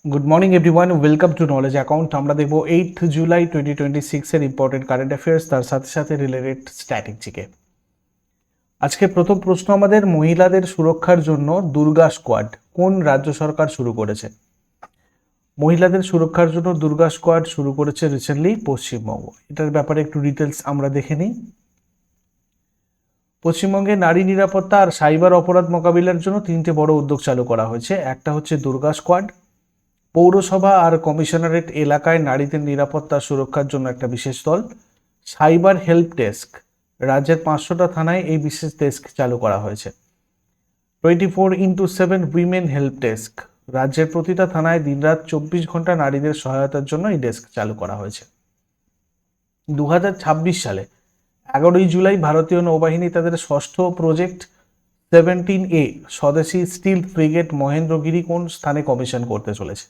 Good morning everyone, welcome to knowledge account. আমরা দেখব 8 জুলাই 2026 এর ইম্পর্টেন্ট কারেন্ট অ্যাফেয়ার্স, তার সাথে সাথে রিলেটেড স্ট্র্যাটেজিকে। আজকে প্রথম প্রশ্ন আমাদের, মহিলাদের সুরক্ষার জন্য দুর্গা স্কোয়াড কোন রাজ্য সরকার শুরু করেছে? মহিলাদের সুরক্ষার জন্য দুর্গা স্কোয়াড শুরু করেছে রিসেন্টলি পশ্চিমবঙ্গ। এটার ব্যাপারে একটু ডিটেলস আমরা দেখে নিই। পশ্চিমবঙ্গে নারী নিরাপত্তা আর সাইবার অপরাধ মোকাবিলার জন্য তিনটে বড় উদ্যোগ চালু করা হয়েছে। একটা হচ্ছে দুর্গা স্কোয়াড, পৌরসভা আর কমিশনারেট এলাকায় নারীদের নিরাপত্তা সুরক্ষার জন্য একটা বিশেষ দল, সাইবার হেল্প ডেস্ক, রাজ্যের 500টা থানায় এই বিশেষ ডেস্ক চালু করা হয়েছে। 24x7 উইমেন হেল্প ডেস্ক, রাজ্যের প্রতিটা থানায় দিনরাত 24 ঘন্টা নারীদের সহায়তার জন্য এই ডেস্ক চালু করা হয়েছে। 2026 সালে 11ই জুলাই ভারতীয় নৌবাহিনী তাদের ষষ্ঠ প্রজেক্ট 17A স্বদেশী স্টিল ফ্রিগেট মহেন্দ্রগিরি কোন স্থানে কমিশন করতে চলেছে?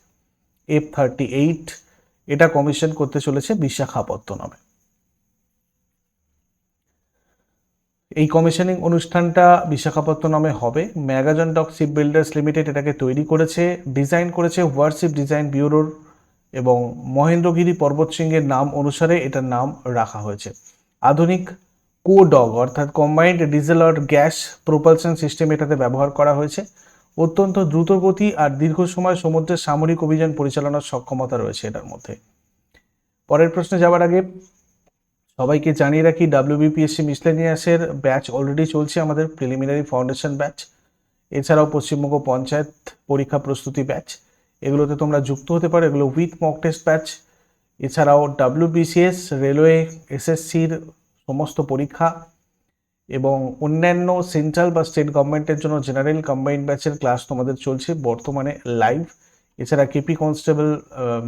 F-38 এটা কমিশন করতে চলেছে বিশাখাপত্তনমে। এই কমিশনিং অনুষ্ঠানটা বিশাখাপত্তনমে হবে। Mazagon doc ship builders limited এটাকে তৈরি করেছে, ডিজাইন করেছে ওয়ারশিপ ডিজাইন ব্যুরোর, এবং মহেন্দ্রগিরি পর্বত শৃঙ্গের নাম অনুসারে এটার নাম রাখা হয়েছে। আধুনিক কোডগ অর্থাৎ কম্বাইন্ড ডিজেল আর গ্যাস প্রোপালশন সিস্টেম এটাতে ব্যবহার করা হয়েছে। অত্যন্ত দ্রুতগতি আর দীর্ঘ সময় সমুদ্রের সামরিক অভিযান পরিচালনার সক্ষমতা রয়েছে এটার মধ্যে। পরের প্রশ্নে যাওয়ার আগে সবাইকে জানিয়ে রাখি, WBPSC মিসলেনিয়াসের ব্যাচ অলরেডি চলছে, আমাদের প্রিলিমিনারি ফাউন্ডেশন ব্যাচ, এছাড়াও পশ্চিমবঙ্গ পঞ্চায়েত পরীক্ষা প্রস্তুতি ব্যাচ, এগুলোতে তোমরা যুক্ত হতে পারো, এগুলো উইথ মক টেস্ট ব্যাচ। এছাড়াও WBCS, রেলওয়ে, SSCর সমস্ত পরীক্ষা এবং অন্যান্য সেন্ট্রাল বা স্টেট গভর্নমেন্টের জন্য জেনারেল কম্বাইন্ড ব্যাচের ক্লাস তোমাদের চলছে বর্তমানে লাইভ। এছাড়া KP constable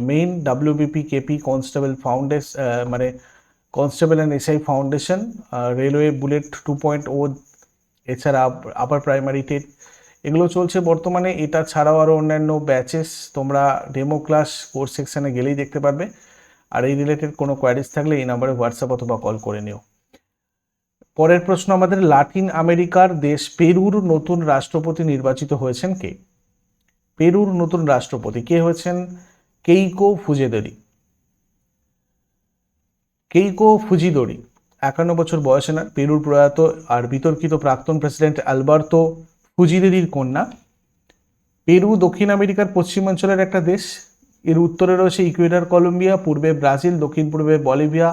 main, WBP KP constable foundation, মানে constable and SI foundation, railway bullet 2.0, এছাড়া আপার প্রাইমারি টেট, এগুলো চলছে বর্তমানে। এটা ছাড়াও আরও অন্যান্য ব্যাচেস তোমরা ডেমো ক্লাস কোর্স সেকশনে গেলেই দেখতে পারবে। আর এই রিলেটেড কোনো কোয়ারিজ থাকলে এই নাম্বারে হোয়াটসঅ্যাপ অথবা কল করে নিও। পরের প্রশ্ন আমাদের, লাতিন আমেরিকার দেশ পেরুর নতুন রাষ্ট্রপতি নির্বাচিত হয়েছেন কে? পেরুর নতুন রাষ্ট্রপতি কে হয়েছেন? কেইকো ফুজিদোরি। কেইকো ফুজিদোরি 51 বছর বয়সে না, পেরুর প্রয়াত আর বিতর্কিত প্রাক্তন প্রেসিডেন্ট আলবার্তো ফুজিদোরির কন্যা। পেরু দক্ষিণ আমেরিকার পশ্চিমাঞ্চলের একটা দেশ। এর উত্তরে রয়েছে ইকুয়েডর, কলম্বিয়া, পূর্বে ব্রাজিল, দক্ষিণ পূর্বে বলিভিয়া,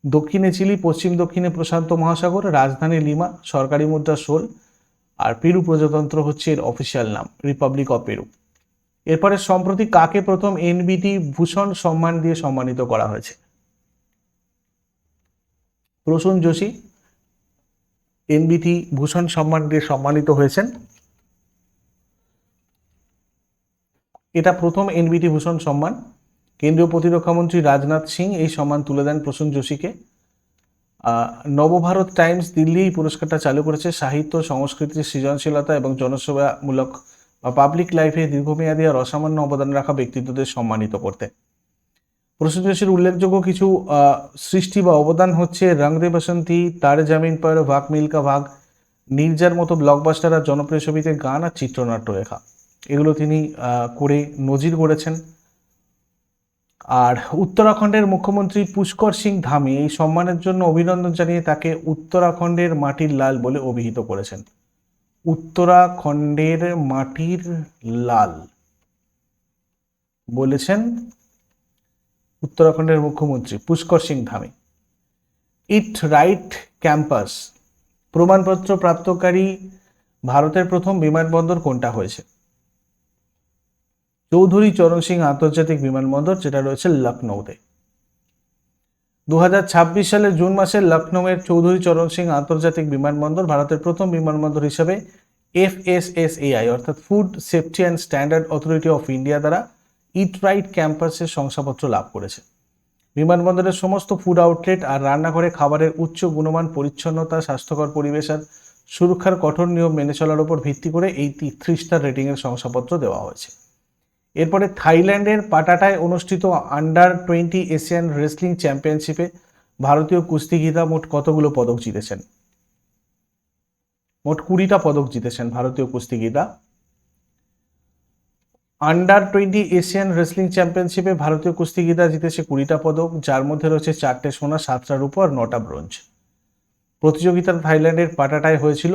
দক্ষিণে চিলি, পশ্চিম দক্ষিণে প্রশান্ত মহাসাগর, রাজধানী লিমা, সরকারি মুদ্রা সোল, আর পেরু প্রজাতন্ত্র হচ্ছে এর অফিসিয়াল নাম, রিপাবলিক অফ পেরু। এরপরে সম্প্রতি কাকে প্রথম NBT ভূষণ সম্মান দিয়ে সম্মানিত করা হয়েছে? প্রসূন যোশী NBT ভূষণ সম্মান দিয়ে সম্মানিত হয়েছেন। এটা প্রথম NBT ভূষণ সম্মান। কেন্দ্রীয় প্রতিরক্ষামন্ত্রী রাজনাথ সিং এই সম্মান তুলে দেন প্রসূন যোশীকে। নবভারত টাইমস দিল্লি এই পুরস্কারটা চালু করেছে সাহিত্য, সংস্কৃতি, সৃজনশীলতা এবং জনসেবামূলক বা পাবলিক লাইফে দীর্ঘমেয়াদী আর অসামান্য অবদান রাখা ব্যক্তিত্বদের সম্মানিত করতে। প্রসূন যোশীর উল্লেখযোগ্য কিছু সৃষ্টি বা অবদান হচ্ছে রং দে বসন্তী, তারে জামিন পর, ভাগ মিল্কা ভাগ, নির্জার মতো ব্লকবাস্টার আর জনপ্রিয় ছবিতে গান আর চিত্রনাট্য লেখা, এগুলো তিনি করে নজির গড়েছেন। আর উত্তরাখণ্ডের মুখ্যমন্ত্রী পুষ্কর সিং ধামি এই সম্মানের জন্য অভিনন্দন জানিয়ে তাকে উত্তরাখণ্ডের মাটির লাল বলে অভিহিত করেছেন। উত্তরাখণ্ডের মাটির লাল বলেছেন উত্তরাখণ্ডের মুখ্যমন্ত্রী পুষ্কর সিং ধামি। ইট রাইট ক্যাম্পাস প্রমাণপত্র প্রাপ্তকারী ভারতের প্রথম বিমানবন্দর কোনটা হয়েছে? চৌধুরী চরণ সিং আন্তর্জাতিক বিমানবন্দর, যেটা রয়েছে লখনৌতে। 2026 সালের জুন মাসে লখনৌয়ের চৌধুরী চরণ সিং আন্তর্জাতিক বিমানবন্দর ভারতের প্রথম বিমানবন্দর হিসেবে FSSAI অর্থাৎ food safety and standard authority of India দ্বারা ইট রাইট ক্যাম্পাসের শংসাপত্র লাভ করেছে। বিমানবন্দরের সমস্ত ফুড আউটলেট আর রান্নাঘরে খাবারের উচ্চ গুণমান, পরিচ্ছন্নতা, স্বাস্থ্যকর পরিবেশ আর সুরক্ষার কঠোর নিয়ম মেনে চলার উপর ভিত্তি করে এই 3 স্টার রেটিংয়ের শংসাপত্র দেওয়া হয়েছে। এরপরে থাইল্যান্ডের পাটাটায় অনুষ্ঠিত আন্ডার-20 এশিয়ান রেসলিং চ্যাম্পিয়নশিপে ভারতীয় কুস্তিগীরা মোট কতগুলো পদক জিতেছেন? মোট 20টা পদক জিতেছেন ভারতীয় কুস্তিগীরা। আন্ডার 20 এশিয়ান রেসলিং চ্যাম্পিয়নশিপে ভারতীয় কুস্তিগিরা জিতেছে 20টা পদক, যার মধ্যে রয়েছে 4টে সোনা, 7টা রূপো আর 9টা ব্রোঞ্জ। প্রতিযোগিতার থাইল্যান্ডের পাটাটায় হয়েছিল।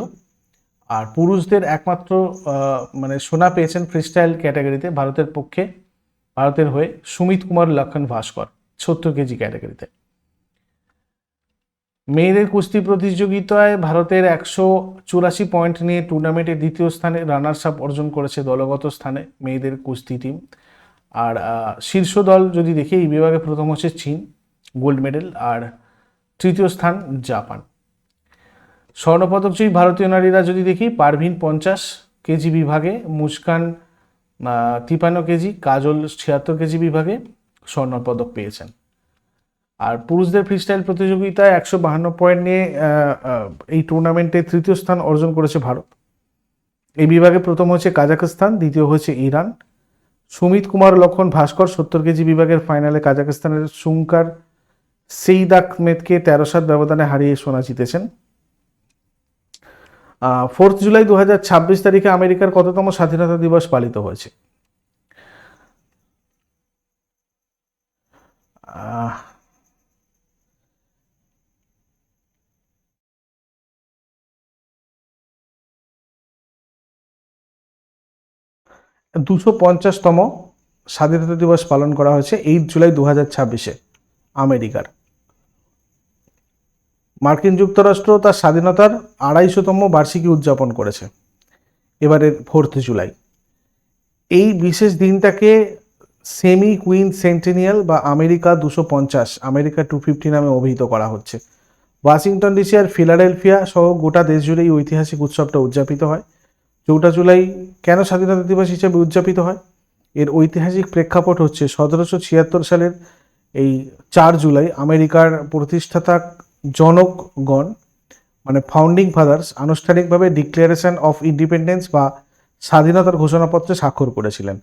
আর পুরুষদের একমাত্র মানে সোনা পেয়েছেন ফ্রিস্টাইল ক্যাটাগরিতে ভারতের হয়ে সুমিত কুমার লক্ষণ ভাস্কর 70 কেজি ক্যাটাগরিতে। মেয়েদের কুস্তি প্রতিযোগিতায় ভারতের 184 পয়েন্ট নিয়ে টুর্নামেন্টের দ্বিতীয় স্থানে রানার্স আপ অর্জন করেছে দলগত স্থানে মেয়েদের কুস্তি টিম। আর শীর্ষ দল যদি দেখি এই বিভাগে প্রথম হচ্ছে চীন, গোল্ড মেডেল, আর তৃতীয় স্থান জাপান। স্বর্ণপদকজয়ী ভারতীয় নারীরা যদি দেখি, পারভিন 50 কেজি বিভাগে, মুস্কান 53 কেজি, কাজল 76 কেজি বিভাগে স্বর্ণপদক পেয়েছেন। আর পুরুষদের ফ্রিস্টাইল প্রতিযোগিতায় 152 পয়েন্ট নিয়ে এই টুর্নামেন্টে তৃতীয় স্থান অর্জন করেছে ভারত। এই বিভাগে প্রথম হচ্ছে কাজাখস্তান, দ্বিতীয় হচ্ছে ইরান। সুমিত কুমার লক্ষণ ভাস্কর 70 কেজি বিভাগের ফাইনালে কাজাখস্তানের সুঙ্কার সেইদাকমেদকে 13-7 ব্যবধানে হারিয়ে সোনা জিতেছেন। 4 জুলাই 2026 তারিখে আমেরিকার কততম স্বাধীনতা দিবস পালিত হয়েছে? 250তম স্বাধীনতা দিবস পালন করা হয়েছে 8 জুলাই 2026-এ আমেরিকার। মার্কিন যুক্তরাষ্ট্র তার স্বাধীনতার 250তম বার্ষিকী উদযাপন করেছে এবারের 4 জুলাই। এই বিশেষ দিনটাকে সেমি কুইন সেন্টেনিয়াল বা আমেরিকা 250, আমেরিকা 250 নামে অভিহিত করা হচ্ছে। ওয়াশিংটন ডিসি আর ফিলাডেলফিয়া সহ গোটা দেশ জুড়ে এই ঐতিহাসিক উৎসবটা উদযাপিত হয়। 4 জুলাই কেন স্বাধীনতা দিবস হিসেবে উদযাপিত হয়? এর ঐতিহাসিক প্রেক্ষাপট হচ্ছে 1776 সালের এই 4 জুলাই আমেরিকার প্রতিষ্ঠাতা জনকগণ মানে ফাউন্ডিং ফাদার্স আনুষ্ঠানিকভাবে ডিক্লারেশন অফ ইন্ডিপেন্ডেন্স বা স্বাধীনতার ঘোষণাপত্রে স্বাক্ষর করেছিলেন।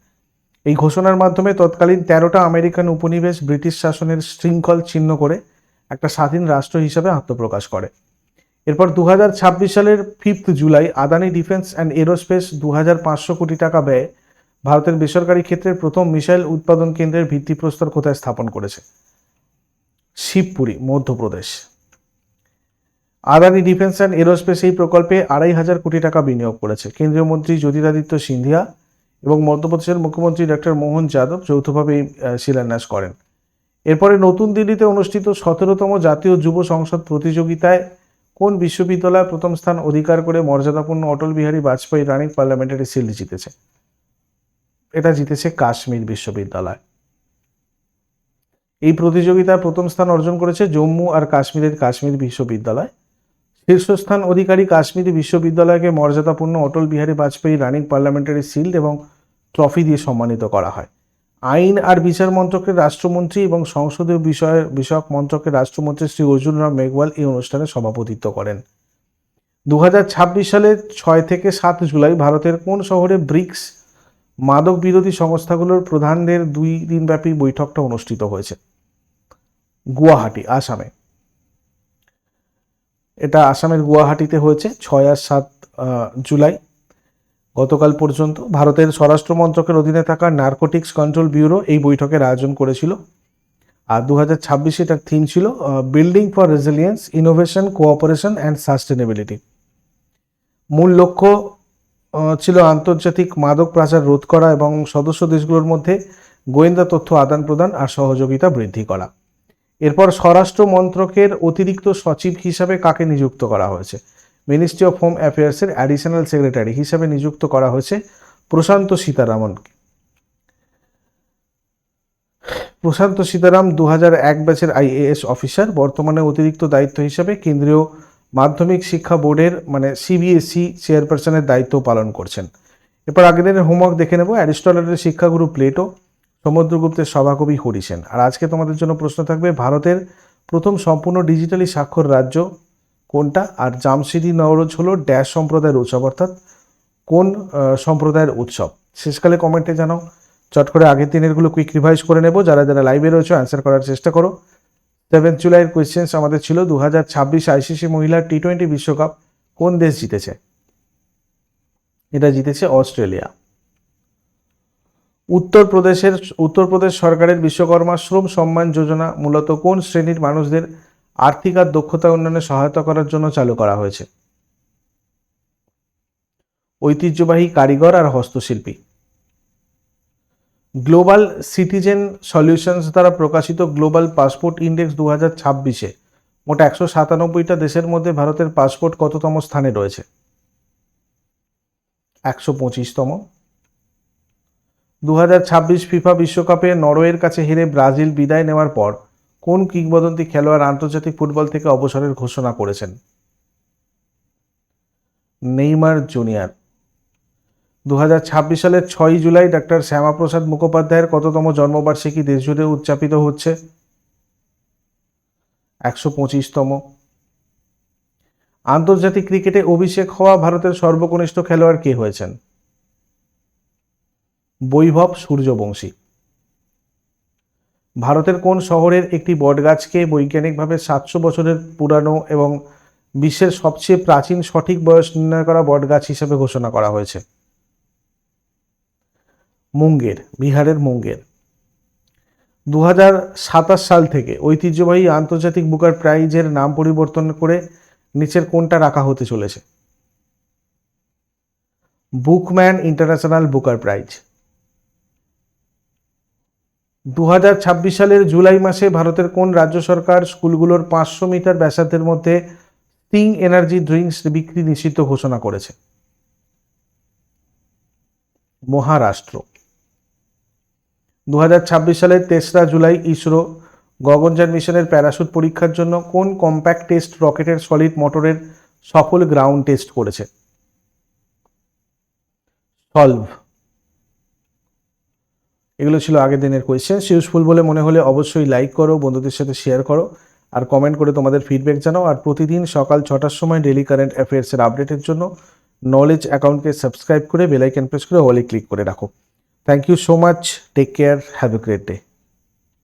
এই ঘোষণার মাধ্যমে তৎকালীন 13টা আমেরিকান উপনিবেশ ব্রিটিশ শাসনের শৃঙ্খল ছিন্ন করে একটা স্বাধীন রাষ্ট্র হিসেবে আত্মপ্রকাশ করে। এরপর 2026 সালের 5 July Adani defence and aerospace 2500 কোটি টাকা ব্যয়ে ভারতের বেসরকারি ক্ষেত্রের প্রথম মিসাইল উৎপাদন কেন্দ্রের ভিত্তিপ্রস্তর কোথায় স্থাপন করেছে? Shivpuri, Madhya Pradesh. Adani defence and aerospace এই প্রকল্পে 2500 কোটি টাকা বিনিয়োগ করেছে। কেন্দ্রীয় মন্ত্রী জ্যোতিরাদিত্য সিন্ধিয়া এবং মধ্যপ্রদেশের মুখ্যমন্ত্রী ডক্টর মোহন যাদব যৌথভাবে এই শিলান্যাস করেন। এরপরে নতুন দিল্লিতে অনুষ্ঠিত 17তম জাতীয় যুব সংসদ প্রতিযোগিতায় কোন বিশ্ববিদ্যালয় প্রথম স্থান অধিকার করে মর্যাদাপূর্ণ Atal Bihari Vajpayee running parliamentary shield জিতেছে? এটা জিতেছে কাশ্মীর বিশ্ববিদ্যালয়। এই প্রতিযোগিতায় প্রথম স্থান অর্জন করেছে জম্মু আর কাশ্মীরের কাশ্মীর বিশ্ববিদ্যালয়। শীর্ষস্থান অধিকারী কাশ্মীরি বিশ্ববিদ্যালয়কে মর্যাদাপূর্ণ Atal Bihari Vajpayee running parliamentary shield এবং ট্রফি দিয়ে সম্মানিত করা হয়। আইন আর বিচার মন্ত্রকের রাষ্ট্রমন্ত্রী এবং সংসদীয় বিষয়ক মন্ত্রকের রাষ্ট্রমন্ত্রী শ্রী অর্জুন রাম মেঘওয়াল এই অনুষ্ঠানে সভাপতিত্ব করেন। 2026 সালের 6 থেকে 7 জুলাই ভারতের কোন শহরে ব্রিক্স মাদক বিরোধী সংস্থাগুলোর প্রধানদের 2 দিনব্যাপী বৈঠকটা অনুষ্ঠিত হয়েছে? গুয়াহাটি, আসামে। এটা আসামের গুয়াহাটিতে হয়েছে 6 আর 7 জুলাই। গতকাল পর্যন্ত ভারতের স্বরাষ্ট্র মন্ত্রকের অধীনে থাকা নার্কোটিক্স কন্ট্রোল ব্যুরো এই বৈঠকের আয়োজন করেছিল। আর 2026 এটার থিম ছিল building for resilience, innovation, cooperation and sustainability. মূল লক্ষ্য ছিল আন্তর্জাতিক মাদক পাচার রোধ করা এবং সদস্য দেশগুলোর মধ্যে গোয়েন্দা তথ্য আদান প্রদান আর সহযোগিতা বৃদ্ধি করা। এরপর স্বরাষ্ট্র মন্ত্রকের অতিরিক্ত সচিব হিসাবে কাকে নিযুক্ত করা হয়েছে? মিনিস্ট্রি অফ হোম অ্যাফেয়ার্সের অ্যাডিশনাল সেক্রেটারি হিসাবে নিযুক্ত করা হয়েছে প্রশান্ত সীতারামনকে। প্রশান্ত সীতারাম 2001 ব্যাচের IAS অফিসার, বর্তমানে অতিরিক্ত দায়িত্ব হিসাবে কেন্দ্রীয় মাধ্যমিক শিক্ষা বোর্ডের মানে CBSE চেয়ারপারসনের দায়িত্ব পালন করছেন। এরপর আগের দিনের হোমওয়ার্ক দেখে নেব। অ্যারিস্টটলের শিক্ষাগুরু প্লেটো, সমুদ্রগুপ্তের সভাকবি হরিসেন। আর আজকে তোমাদের জন্য প্রশ্ন থাকবে ভারতের প্রথম সম্পূর্ণ ডিজিটালি স্বাক্ষর রাজ্য কোনটা? আর জামশেদি নওরোজ হলো ড্যাশ সম্প্রদায়ের উৎসব, অর্থাৎ কোন সম্প্রদায়ের উৎসব? শেষকালে কমেন্টে জানাও। চট করে আগের দিনেরগুলো কুইক রিভাইজ করে নেব। যারা যারা লাইভে রয়েছে অ্যান্সার করার চেষ্টা করো। 7 জুলাইয়ের কোয়েশ্চেন্স আমাদের ছিল 2026 ICC মহিলা T20 বিশ্বকাপ কোন দেশ জিতেছে? এটা জিতেছে অস্ট্রেলিয়া। উত্তরপ্রদেশ সরকারের বিশ্বকর্মা শ্রম সম্মান যোজনা মূলত কোন শ্রেণীর মানুষদের আর্থিক আর দক্ষতা উন্নয়নে সহায়তা করার জন্য চালু করা হয়েছে? ঐতিহ্যবাহী কারিগর আর হস্তশিল্পী। গ্লোবাল সিটিজেন সলিউশনস দ্বারা প্রকাশিত গ্লোবাল পাসপোর্ট ইন্ডেক্স 2026-এ মোট 197টা দেশের মধ্যে ভারতের পাসপোর্ট কততম স্থানে রয়েছে? 125তম। 2026 ফিফা বিশ্বকাপে নরওয়ের কাছে হেরে ব্রাজিল বিদায় নেওয়ার পর কোন কিংবদন্তি খেলোয়াড় আন্তর্জাতিক ফুটবল থেকে অবসরের ঘোষণা করেছেন? Neymar junior. 2026 সালের 6 জুলাই ডক্টর শ্যামাপ্রসাদ মুখোপাধ্যায়ের কততম জন্মবার্ষিকী দেশজুড়ে উদযাপিত হচ্ছে? 125তম। আন্তর্জাতিক ক্রিকেটে অভিষেক হওয়া ভারতের সর্বকনিষ্ঠ খেলোয়াড় কে হয়েছেন? বৈভব সূর্যবংশী। ভারতের কোন শহরের একটি বটগাছকে বৈজ্ঞানিকভাবে 700 বছরের পুরানো এবং বিশ্বের সবচেয়ে প্রাচীন সঠিক বয়স নির্ণয় করা বটগাছ হিসেবে ঘোষণা করা হয়েছে? মুঙ্গের, বিহারের মুঙ্গের। 2027 সাল থেকে ঐতিহ্যবাহী আন্তর্জাতিক বুকার প্রাইজের নাম পরিবর্তন করে নিচের কোনটা রাখা হতে চলেছে? বুকম্যান ইন্টারন্যাশনাল বুকার প্রাইজ। 2026 সালের জুলাই মাসে ভারতের কোন রাজ্য সরকার স্কুলগুলোর 500 মিটার ব্যাসার্ধের মধ্যে স্টিং এনার্জি ড্রিঙ্কস বিক্রি নিষিদ্ধ ঘোষণা করেছে? মহারাষ্ট্র। 2026 সালের 3রা জুলাই ইসরো গগনযান মিশনের প্যারাশুট পরীক্ষার জন্য কোন কম্প্যাক্ট টেস্ট রকেটের সলিড মোটরের সফল গ্রাউন্ড টেস্ট করেছে? সলভ। এগুলো ছিল আগের দিনের কোয়েশ্চেন। ইউজফুল বলে মনে হলে অবশ্যই লাইক করো, বন্ধুদের সাথে শেয়ার করো আর কমেন্ট করে তোমাদের ফিডব্যাক জানাও। আর প্রতিদিন সকাল 6টার সময় ডেলি কারেন্ট অ্যাফেয়ার্সের আপডেটের জন্য নলেজ অ্যাকাউন্টকে সাবস্ক্রাইব করে বেল আইকন প্রেস করে অলে ক্লিক করে রাখো। Thank you so much, take care, have a great day.